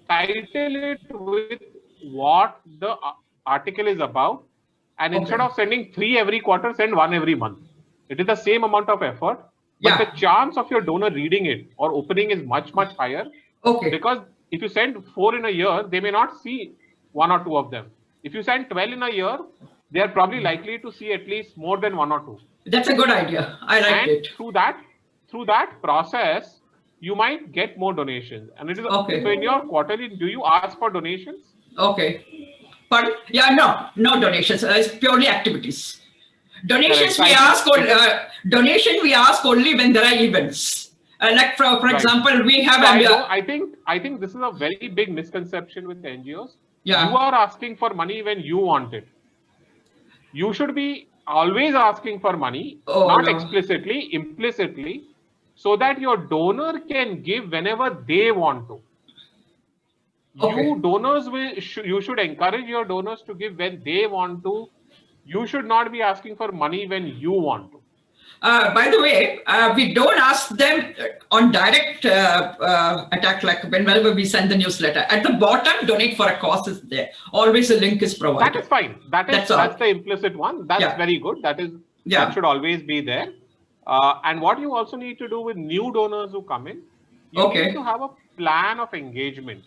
Title it with what the article is about, and instead of sending 3 every quarter, send 1 every month. It is the same amount of effort. But the chance of your donor reading it or opening is much, much higher. Okay. Because if you send 4 in a year, they may not see 1 or 2 of them. If you send 12 in a year, they are probably likely to see at least more than 1 or 2. That's a good idea. I like it. Through that, through that process, you might get more donations. And it is Okay. so in your quarterly, do you ask for donations? Okay. Pardon? Yeah, no donations. It's purely activities. Donations Correct. we ask. Donation we ask only when there are events. Like for Right. example, we have. So I think this is a very big misconception with NGOs. Yeah. You are asking for money when you want it. You should be always asking for money, not explicitly, implicitly, so that your donor can give whenever they want to. Okay. You donors you should encourage your donors to give when they want to. You should not be asking for money when you want to. By the way, we don't ask them on direct attack, like whenever we send the newsletter. At the bottom, donate for a cause is there. Always a link is provided. That is fine. That's the implicit one. That's very good. That should always be there. And what you also need to do with new donors who come in, you need to have a plan of engagement.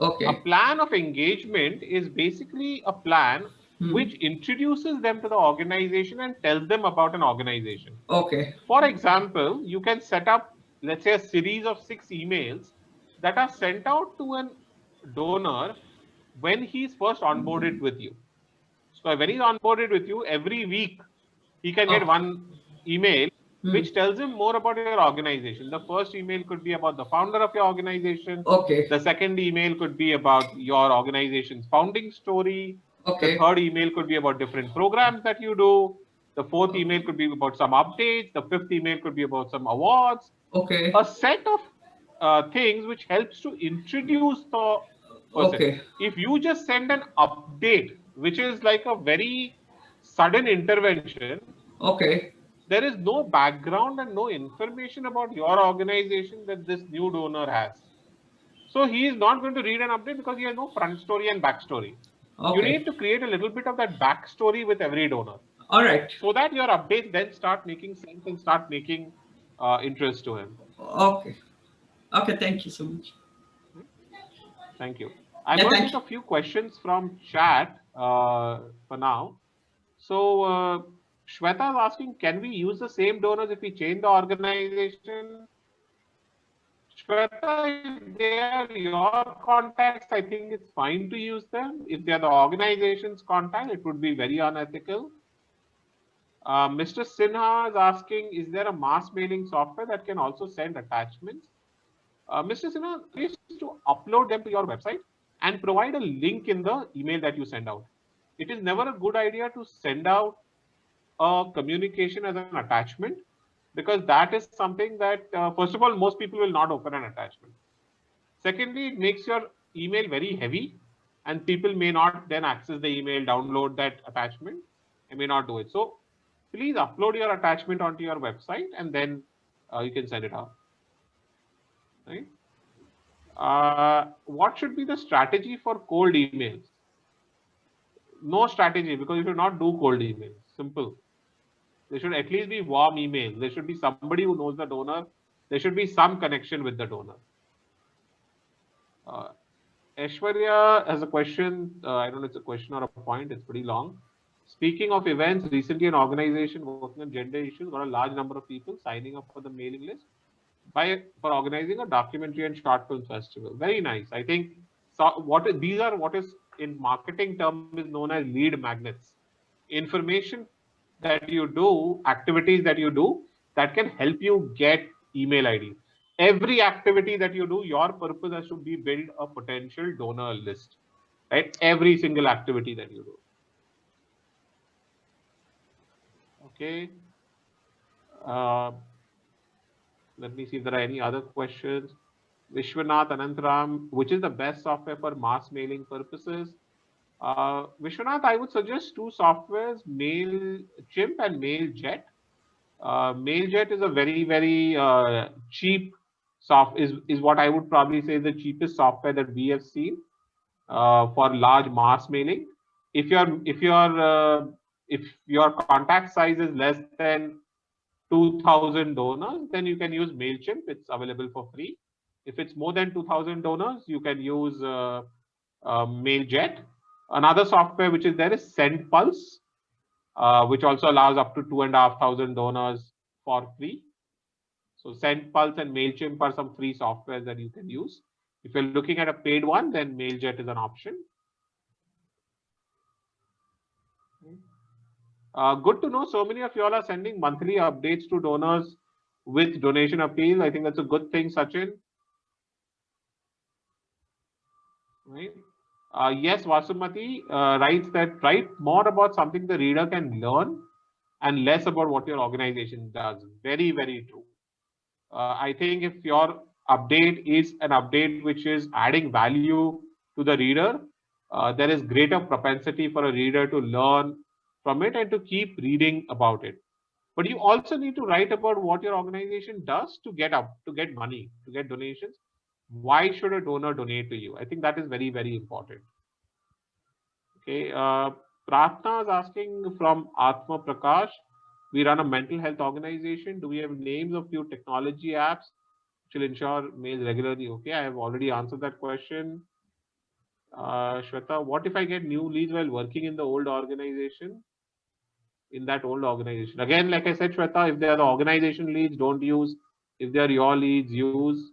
Okay. A plan of engagement is basically a plan which introduces them to the organization and tells them about an organization. Okay. For example, you can set up, let's say, a series of 6 emails that are sent out to a donor when he's first onboarded with you. So when he's onboarded with you, every week he can get one email which tells him more about your organization. The first email could be about the founder of your organization. Okay. The second email could be about your organization's founding story. Okay. The third email could be about different programs that you do. The fourth email could be about some updates. The fifth email could be about some awards. Okay. A set of things which helps to introduce the person. Okay. If you just send an update, which is like a very sudden intervention, okay, there is no background and no information about your organization that this new donor has. So he is not going to read an update because he has no front story and backstory. Okay. You need to create a little bit of that backstory with every donor. All right. So that your updates then start making sense and start making interest to him. Okay. Okay. Thank you so much. Thank you. I'm going to take a few questions from chat for now. So Shweta is asking, can we use the same donors if we change the organization? Shweta, if they are your contacts, I think it's fine to use them. If they are the organization's contact, it would be very unethical. Mr. Sinha is asking, is there a mass mailing software that can also send attachments? Mr. Sinha, please to upload them to your website and provide a link in the email that you send out. It is never a good idea to send out a communication as an attachment, because that is something that, first of all, most people will not open an attachment. Secondly, it makes your email very heavy and people may not then access the email, download that attachment, and may not do it. So please upload your attachment onto your website and then you can send it out. Right? What should be the strategy for cold emails? No strategy, because you should not do cold emails. Simple. There should at least be warm emails. There should be somebody who knows the donor. There should be some connection with the donor. Aishwarya has a question. I don't know if it's a question or a point. It's pretty long. Speaking of events, recently an organization working on gender issues got a large number of people signing up for the mailing list for organizing a documentary and short film festival. Very nice. I think these are what is in marketing term is known as lead magnets. Information that you do, activities that you do, that can help you get email ID. Every activity that you do, your purpose has to be build a potential donor list, right? Every single activity that you do. Okay. Let me see if there are any other questions. Vishwanath Anantram, which is the best software for mass mailing purposes? Vishwanath, I would suggest two softwares, MailChimp and MailJet. MailJet is a very, very cheap is what I would probably say the cheapest software that we have seen for large mass mailing. If your contact size is less than 2,000 donors, then you can use MailChimp. It's available for free. If it's more than 2,000 donors, you can use MailJet. Another software which is there is SendPulse, which also allows up to 2,500 donors for free. So SendPulse and MailChimp are some free software that you can use. If you're looking at a paid one, then MailJet is an option. Good to know so many of you all are sending monthly updates to donors with donation appeal. I think that's a good thing, Sachin. Right. Yes, Vasumati writes that write more about something the reader can learn and less about what your organization does. Very, very true. I think if your update is an update which is adding value to the reader, there is greater propensity for a reader to learn from it and to keep reading about it. But you also need to write about what your organization does to get money, to get donations. Why should a donor donate to you? I think that is very, very important. Okay. Pratna is asking from Atma Prakash. We run a mental health organization. Do we have names of few technology apps which will ensure mails regularly? Okay, I have already answered that question. Shweta, what if I get new leads while working in the old organization? In that old organization. Again, like I said, Shweta, if they are the organization leads, don't use. If they are your leads, use.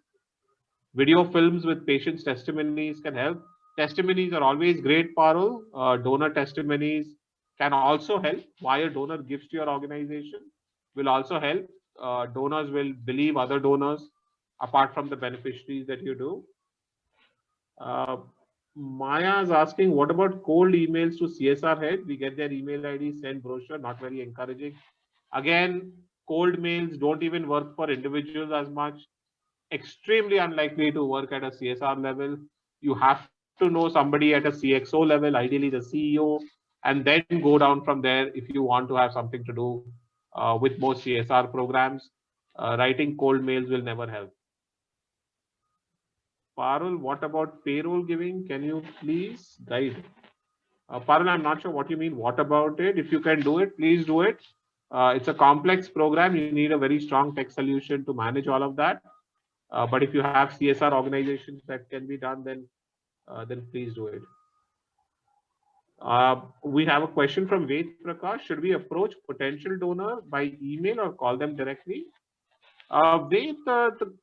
Video films with patients' testimonies can help. Testimonies are always great, Parul. Donor testimonies can also help. Why a donor gives to your organization will also help. Donors will believe other donors apart from the beneficiaries that you do. Maya is asking, what about cold emails to CSR head? We get their email ID, send brochure, not very encouraging. Again, cold mails don't even work for individuals as much. Extremely unlikely to work at a CSR level. You have to know somebody at a CXO level, ideally the CEO, and then go down from there if you want to have something to do with most CSR programs. Writing cold mails will never help. Parul, what about payroll giving? Can you please guide? Parul, I'm not sure what you mean. What about it? If you can do it, please do it. It's a complex program. You need a very strong tech solution to manage all of that. But if you have CSR organizations that can be done, then please do it. We have a question from Ved Prakash. Should we approach potential donor by email or call them directly? Ved, the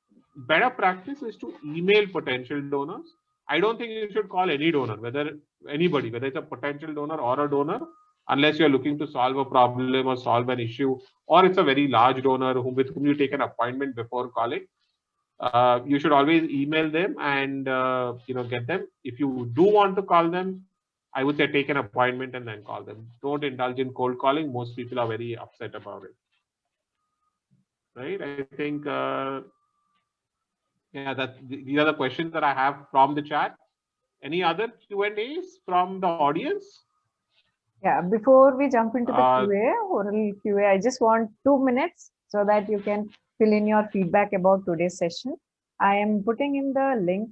better practice is to email potential donors. I don't think you should call any donor, whether anybody, whether it's a potential donor or a donor, unless you're looking to solve a problem or solve an issue, or it's a very large donor with whom you take an appointment before calling. You should always email them and get them. If you do want to call them, I would say take an appointment and then call them. Don't indulge in cold calling. Most people are very upset about it. Right? I think these are the questions that I have from the chat. Any other Q&As from the audience? Yeah, before we jump into the oral QA, I just want 2 minutes so that you can fill in your feedback about today's session. I am putting in the link,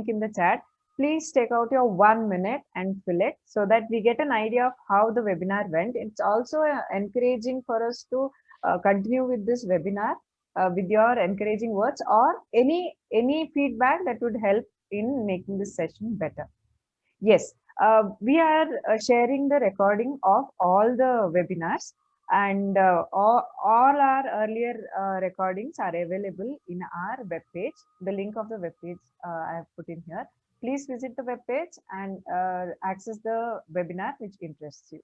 in the chat. Please take out your 1 minute and fill it so that we get an idea of how the webinar went. It's also encouraging for us to continue with this webinar with your encouraging words or any feedback that would help in making this session better. Yes, we are sharing the recording of all the webinars, and all our earlier recordings are available in our webpage. The link of the webpage I have put in here. Please visit the webpage and access the webinar which interests you.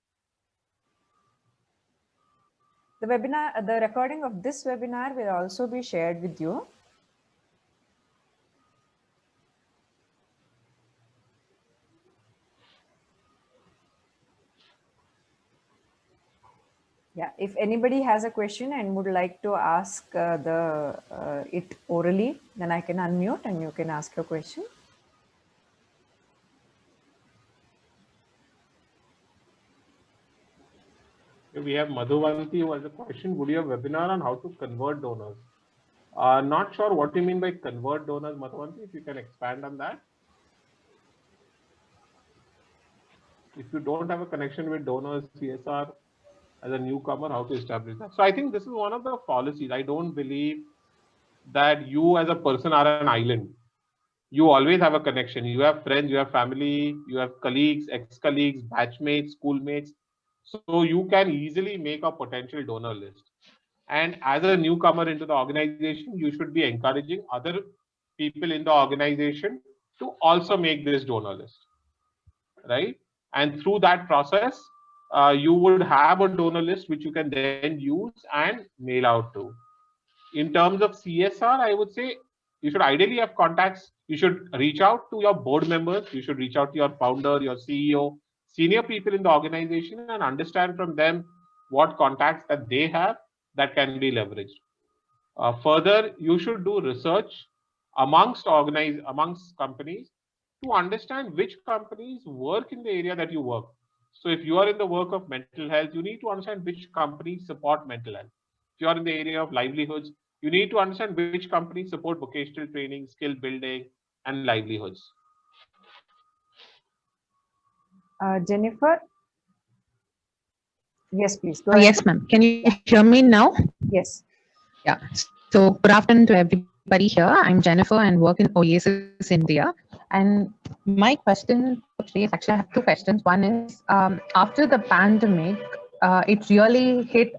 The recording of this webinar will also be shared with you. Yeah, if anybody has a question and would like to ask it orally, then I can unmute and you can ask your question. We have Madhuvanti who has a question. Would you have a webinar on how to convert donors? Not sure what you mean by convert donors, Madhuvanti, if you can expand on that. If you don't have a connection with donors, CSR, as a newcomer, how to establish that? So I think this is one of the policies. I don't believe that you as a person are an island. You always have a connection. You have friends, you have family, you have colleagues, ex-colleagues, batchmates, schoolmates. So you can easily make a potential donor list. And as a newcomer into the organization, you should be encouraging other people in the organization to also make this donor list, right? And through that process, you would have a donor list which you can then use and mail out to. In terms of CSR, I would say you should ideally have contacts. You should reach out to your board members. You should reach out to your founder, your CEO, senior people in the organization, and understand from them what contacts that they have that can be leveraged. Further, you should do research amongst companies to understand which companies work in the area that you work. So if you are in the work of mental health, you need to understand which companies support mental health. If you are in the area of livelihoods, you need to understand which companies support vocational training, skill building, and livelihoods. Jennifer? Yes, please. Go ahead. Yes, ma'am. Can you hear me now? Yes. Yeah. So good afternoon to everybody here. I'm Jennifer and work in Oasis, India. And my question today is actually, I have two questions. One is, after the pandemic, it really hit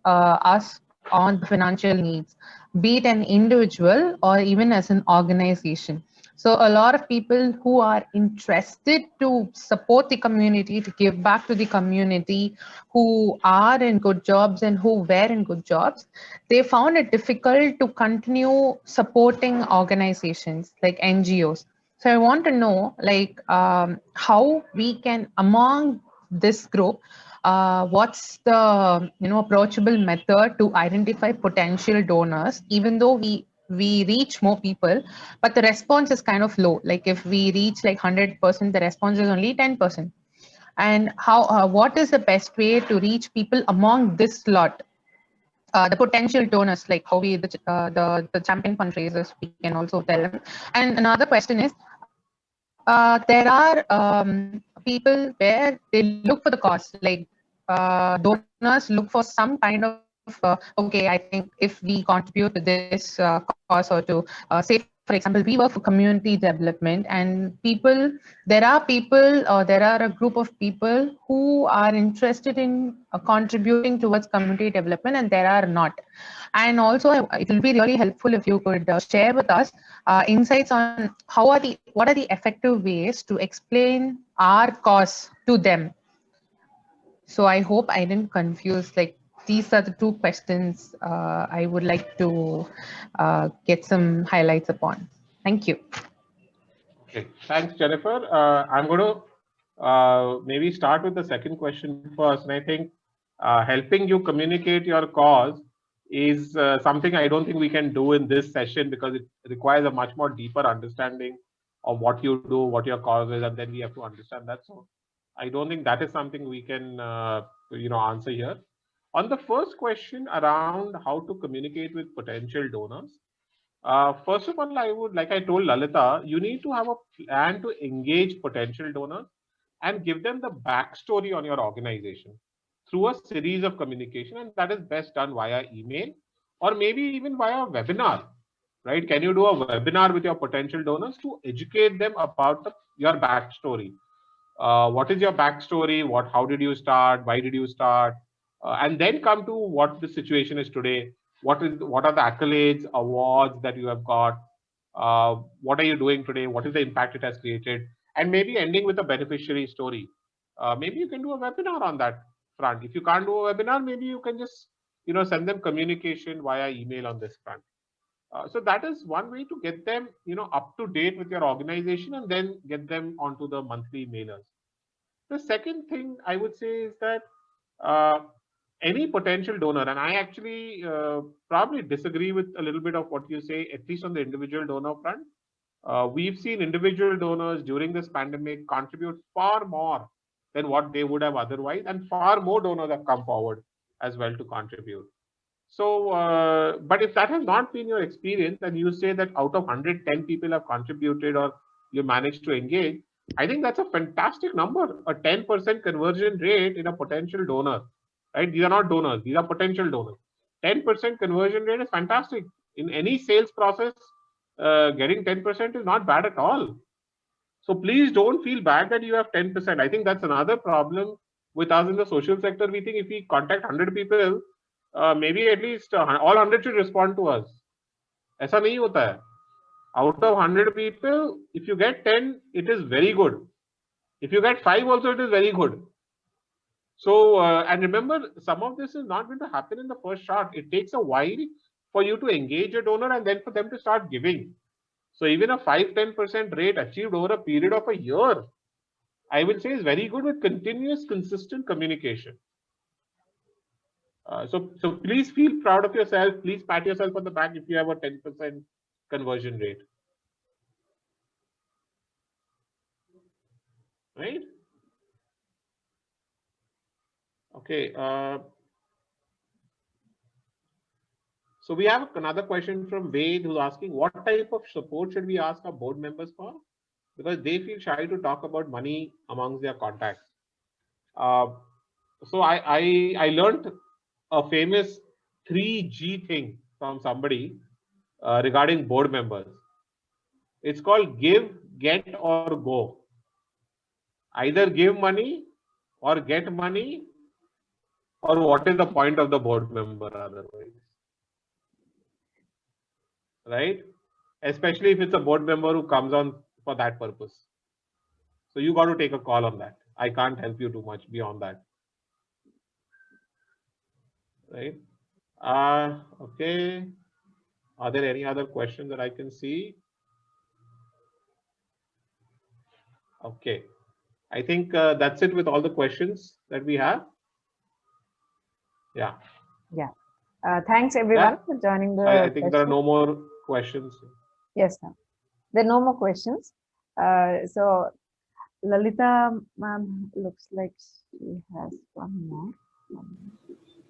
us on the financial needs, be it an individual or even as an organization. So a lot of people who are interested to support the community, to give back to the community, who are in good jobs and who were in good jobs, they found it difficult to continue supporting organizations like NGOs. So I want to know, like, how we can, among this group, what's the approachable method to identify potential donors, even though we reach more people, but the response is kind of low. Like if we reach like 100%, the response is only 10%. And how what is the best way to reach people among this lot? The potential donors, like how we the Champion Fundraisers, we can also tell them. And another question is, there are people where they look for the cost, like donors look for some kind of okay, I think if we contribute to this cause, or to say, for example, we work for community development, and there are a group of people who are interested in contributing towards community development, and there are not. And also, it will be really helpful if you could share with us insights on what are the effective ways to explain our cause to them. So I hope I didn't confuse, like, these are the two questions I would like to get some highlights upon. Thank you. Okay, thanks, Jennifer. I'm going to maybe start with the second question first. And I think helping you communicate your cause is something I don't think we can do in this session, because it requires a much more deeper understanding of what you do, what your cause is, and then we have to understand that. So I don't think that is something we can answer here. On the first question around how to communicate with potential donors, first of all, like I told Lalita, you need to have a plan to engage potential donors and give them the backstory on your organization through a series of communication, and that is best done via email or maybe even via webinar, right? Can you do a webinar with your potential donors to educate them about your backstory? What is your backstory? How did you start? Why did you start? And then come to what the situation is today. What are the accolades, awards that you have got? What are you doing today? What is the impact it has created? And maybe ending with a beneficiary story. Maybe you can do a webinar on that front. If you can't do a webinar, maybe you can just send them communication via email on this front. So that is one way to get them up to date with your organization, and then get them onto the monthly mailers. The second thing I would say is that any potential donor, and I actually probably disagree with a little bit of what you say, at least on the individual donor front. We've seen individual donors during this pandemic contribute far more than what they would have otherwise, and far more donors have come forward as well to contribute. So, but if that has not been your experience, and you say that out of 110 people have contributed or you managed to engage, I think that's a fantastic number. A 10% conversion rate in a potential donor, right? These are not donors, these are potential donors. 10% conversion rate is fantastic. In any sales process, getting 10% is not bad at all. So please don't feel bad that you have 10%. I think that's another problem with us in the social sector. We think if we contact 100 people, maybe at least all 100 should respond to us. ऐसा नहीं होता है. Out of 100 people, if you get 10, it is very good. If you get 5 also, it is very good. So, and remember, some of this is not going to happen in the first shot. It takes a while for you to engage a donor and then for them to start giving. So even a 5-10% rate achieved over a period of a year, I will say is very good with continuous, consistent communication. So please feel proud of yourself. Please pat yourself on the back if you have a 10% conversion rate. Right? Okay. So we have another question from Wade who's asking, what type of support should we ask our board members for? Because they feel shy to talk about money amongst their contacts. So I learned a famous 3G thing from somebody regarding board members. It's called give, get, or go. Either give money or get money, or what is the point of the board member otherwise? Right? Especially if it's a board member who comes on for that purpose. So you got to take a call on that. I can't help you too much beyond that. Right? Okay. Are there any other questions that I can see? Okay. I think that's it with all the questions that we have. Yeah. Yeah. Thanks everyone for joining the I think there are no more questions. Yes, ma'am. There are no more questions. So Lalita ma'am looks like she has one more.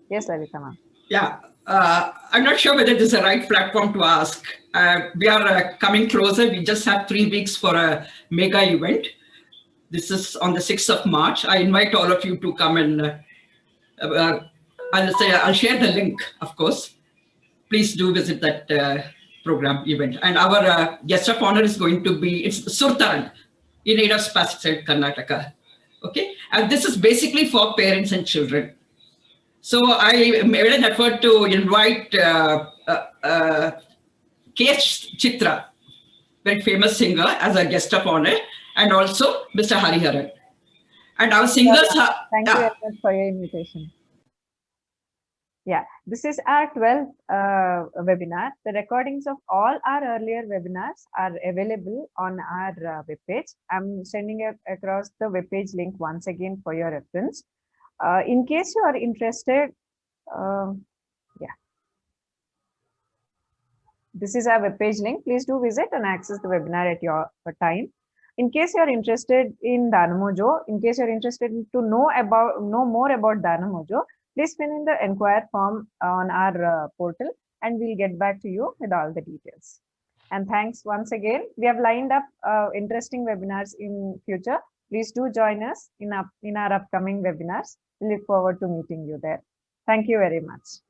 Yes, Lalita ma'am. Yeah, I'm not sure whether this is the right platform to ask. We are coming closer. We just have 3 weeks for a mega event. This is on the 6th of March. I invite all of you to come and I'll share the link, of course. Please do visit that program event. And our guest of honor is going to be, it's Surtarang in Ada Pacific, Karnataka. Okay, and this is basically for parents and children. So I made an effort to invite K. Chitra, very famous singer, as a guest of honor, and also Mr. Hariharan. And our singers are... Thank you very much for your invitation. Yeah, this is our 12th webinar. The recordings of all our earlier webinars are available on our webpage. I'm sending across the webpage link once again for your reference. In case you are interested, this is our webpage link. Please do visit and access the webinar at your time. In case you are interested in DanaMojo, in case you are interested to know more about DanaMojo, please fill in the inquire form on our portal and we'll get back to you with all the details. And thanks once again. We have lined up interesting webinars in future. Please do join us in our upcoming webinars. We look forward to meeting you there. Thank you very much.